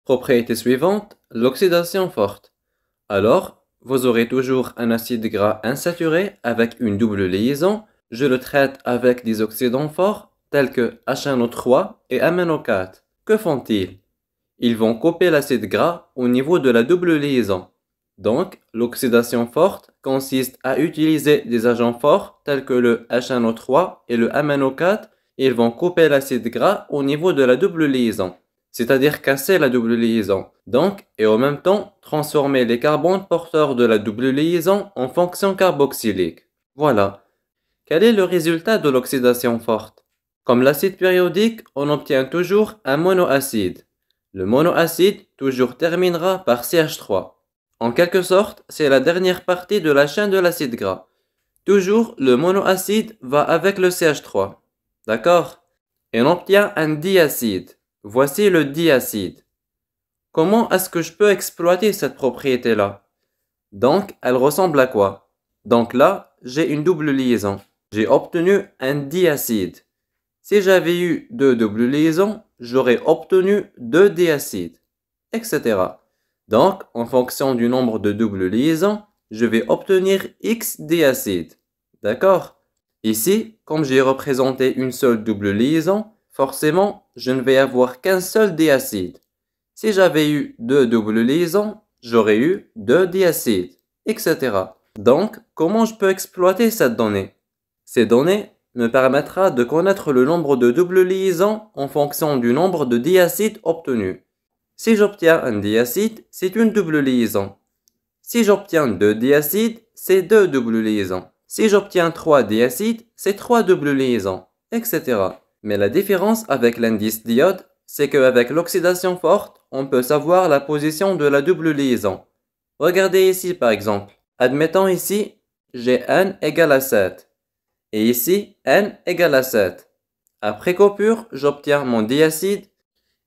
Propriété suivante, l'oxydation forte. Alors, vous aurez toujours un acide gras insaturé avec une double liaison. Je le traite avec des oxydants forts tels que HNO3 et MnO4. Que font-ils? Ils vont couper l'acide gras au niveau de la double liaison. Donc, l'oxydation forte consiste à utiliser des agents forts tels que le HNO3 et le MnO4. Ils vont couper l'acide gras au niveau de la double liaison, c'est-à-dire casser la double liaison. Donc, et en même temps, transformer les carbones porteurs de la double liaison en fonction carboxylique. Voilà. Quel est le résultat de l'oxydation forte? Comme l'acide périodique, on obtient toujours un monoacide. Le monoacide toujours terminera par CH3. En quelque sorte, c'est la dernière partie de la chaîne de l'acide gras. Toujours, le monoacide va avec le CH3. D'accord? Et on obtient un diacide. Voici le diacide. Comment est-ce que je peux exploiter cette propriété-là? Donc, elle ressemble à quoi? Donc là, j'ai une double liaison. J'ai obtenu un diacide. Si j'avais eu deux doubles liaisons, j'aurais obtenu deux diacides, etc. Donc, en fonction du nombre de doubles liaisons, je vais obtenir X diacides. D'accord? Ici, comme j'ai représenté une seule double liaison, forcément, je ne vais avoir qu'un seul diacide. Si j'avais eu deux doubles liaisons, j'aurais eu deux diacides, etc. Donc, comment je peux exploiter cette donnée? Ces données me permettra de connaître le nombre de doubles liaisons en fonction du nombre de diacides obtenus. Si j'obtiens un diacide, c'est une double liaison. Si j'obtiens deux diacides, c'est deux doubles liaisons. Si j'obtiens trois diacides, c'est trois doubles liaisons, etc. Mais la différence avec l'indice d'iode, c'est qu'avec l'oxydation forte, on peut savoir la position de la double liaison. Regardez ici par exemple. Admettons ici, j'ai n égale à 7. Et ici, n égale à 7. Après coupure, j'obtiens mon diacide.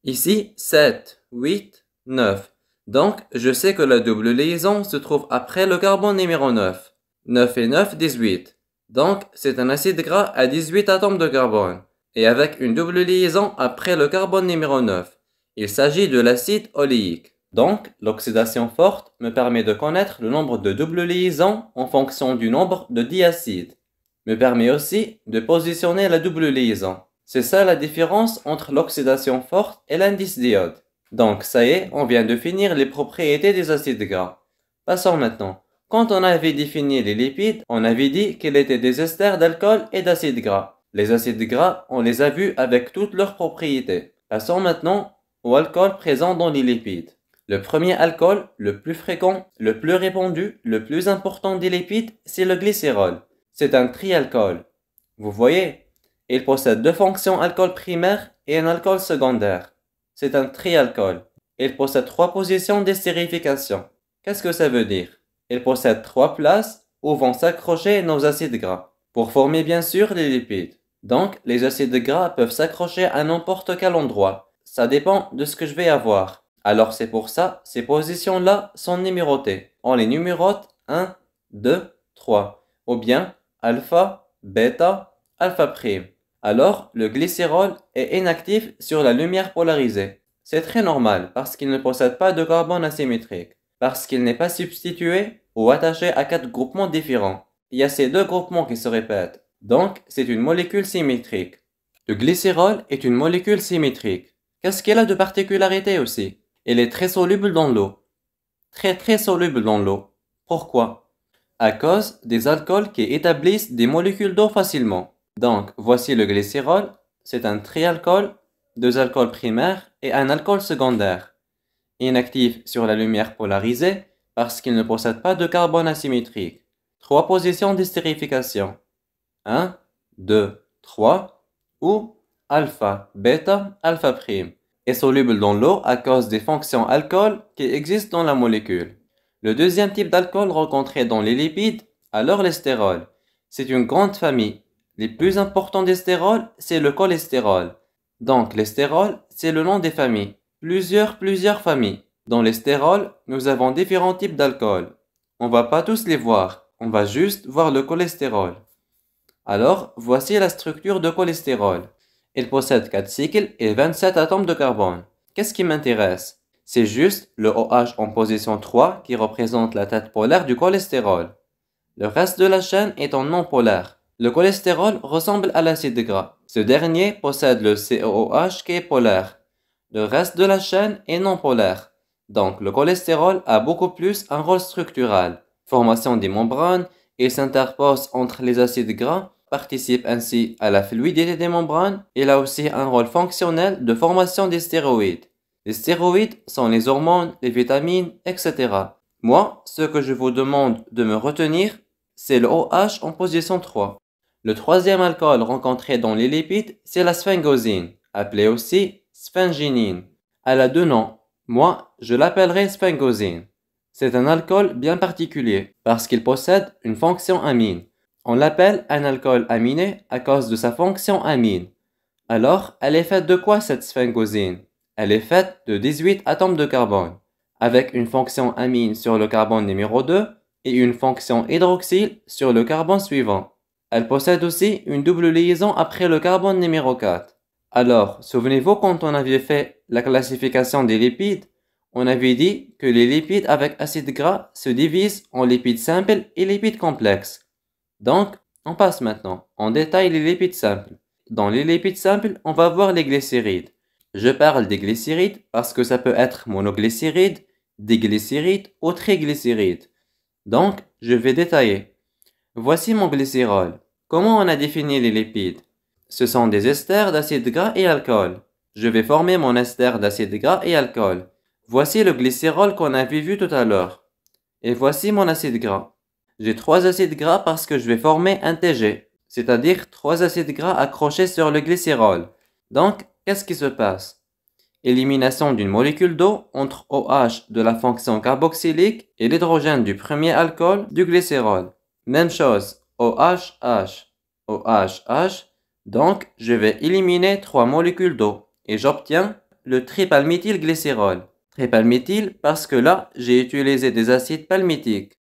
Ici, 7, 8, 9. Donc, je sais que la double liaison se trouve après le carbone numéro 9. 9 et 9, 18. Donc, c'est un acide gras à 18 atomes de carbone. Et avec une double liaison après le carbone numéro 9. Il s'agit de l'acide oléique. Donc, l'oxydation forte me permet de connaître le nombre de doubles liaisons en fonction du nombre de diacides. Me permet aussi de positionner la double liaison. C'est ça la différence entre l'oxydation forte et l'indice d'iode. Donc ça y est, on vient de finir les propriétés des acides gras. Passons maintenant. Quand on avait défini les lipides, on avait dit qu'ils étaient des esters d'alcool et d'acides gras. Les acides gras, on les a vus avec toutes leurs propriétés. Passons maintenant aux alcools présents dans les lipides. Le premier alcool, le plus fréquent, le plus répandu, le plus important des lipides, c'est le glycérol. C'est un trialcool. Vous voyez, il possède deux fonctions alcool primaire et un alcool secondaire. C'est un trialcool. Il possède trois positions d'estérification. Qu'est-ce que ça veut dire? Il possède trois places où vont s'accrocher nos acides gras, pour former bien sûr les lipides. Donc, les acides gras peuvent s'accrocher à n'importe quel endroit. Ça dépend de ce que je vais avoir. Alors c'est pour ça, ces positions-là sont numérotées. On les numérote 1, 2, 3. Ou bien alpha, bêta, alpha prime. Alors, le glycérol est inactif sur la lumière polarisée. C'est très normal parce qu'il ne possède pas de carbone asymétrique, parce qu'il n'est pas substitué ou attaché à quatre groupements différents. Il y a ces deux groupements qui se répètent. Donc, c'est une molécule symétrique. Le glycérol est une molécule symétrique. Qu'est-ce qu'elle a de particularité aussi? Elle est très soluble dans l'eau. Très soluble dans l'eau. Pourquoi? À cause des alcools qui établissent des molécules d'eau facilement. Donc, voici le glycérol, c'est un trialcool, deux alcools primaires et un alcool secondaire. Inactif sur la lumière polarisée parce qu'il ne possède pas de carbone asymétrique. Trois positions d'estérification. 1, 2, 3 ou alpha, bêta, alpha prime. Est soluble dans l'eau à cause des fonctions alcool qui existent dans la molécule. Le deuxième type d'alcool rencontré dans les lipides, alors les stérols. C'est une grande famille. Les plus importants des stérols, c'est le cholestérol. Donc les stérols, c'est le nom des familles. Plusieurs familles. Dans les stérols, nous avons différents types d'alcool. On va pas tous les voir, on va juste voir le cholestérol. Alors, voici la structure de cholestérol. Il possède 4 cycles et 27 atomes de carbone. Qu'est-ce qui m'intéresse? C'est juste le OH en position 3 qui représente la tête polaire du cholestérol. Le reste de la chaîne est en non polaire. Le cholestérol ressemble à l'acide gras. Ce dernier possède le COOH qui est polaire. Le reste de la chaîne est non polaire. Donc le cholestérol a beaucoup plus un rôle structural. Formation des membranes, il s'interpose entre les acides gras, participe ainsi à la fluidité des membranes. Il a aussi un rôle fonctionnel de formation des stéroïdes. Les stéroïdes sont les hormones, les vitamines, etc. Moi, ce que je vous demande de me retenir, c'est le OH en position 3. Le troisième alcool rencontré dans les lipides, c'est la sphingosine, appelée aussi sphinginine. Elle a deux noms. Moi, je l'appellerai sphingosine. C'est un alcool bien particulier parce qu'il possède une fonction amine. On l'appelle un alcool aminé à cause de sa fonction amine. Alors, elle est faite de quoi cette sphingosine? Elle est faite de 18 atomes de carbone, avec une fonction amine sur le carbone numéro 2 et une fonction hydroxyle sur le carbone suivant. Elle possède aussi une double liaison après le carbone numéro 4. Alors, souvenez-vous quand on avait fait la classification des lipides, on avait dit que les lipides avec acide gras se divisent en lipides simples et lipides complexes. Donc, on passe maintenant en détail les lipides simples. Dans les lipides simples, on va voir les glycérides. Je parle des glycérides parce que ça peut être monoglycérides, diglycérides ou triglycérides. Donc, je vais détailler. Voici mon glycérol. Comment on a défini les lipides? Ce sont des esters d'acide gras et alcool. Je vais former mon ester d'acide gras et alcool. Voici le glycérol qu'on avait vu tout à l'heure. Et voici mon acide gras. J'ai 3 acides gras parce que je vais former un TG, c'est-à-dire 3 acides gras accrochés sur le glycérol. Donc, qu'est-ce qui se passe? Élimination d'une molécule d'eau entre OH de la fonction carboxylique et l'hydrogène du premier alcool du glycérol. Même chose, OH, OH. Donc, je vais éliminer 3 molécules d'eau et j'obtiens le tripalméthylglycérol. Tripalméthyl parce que là, j'ai utilisé des acides palmitiques.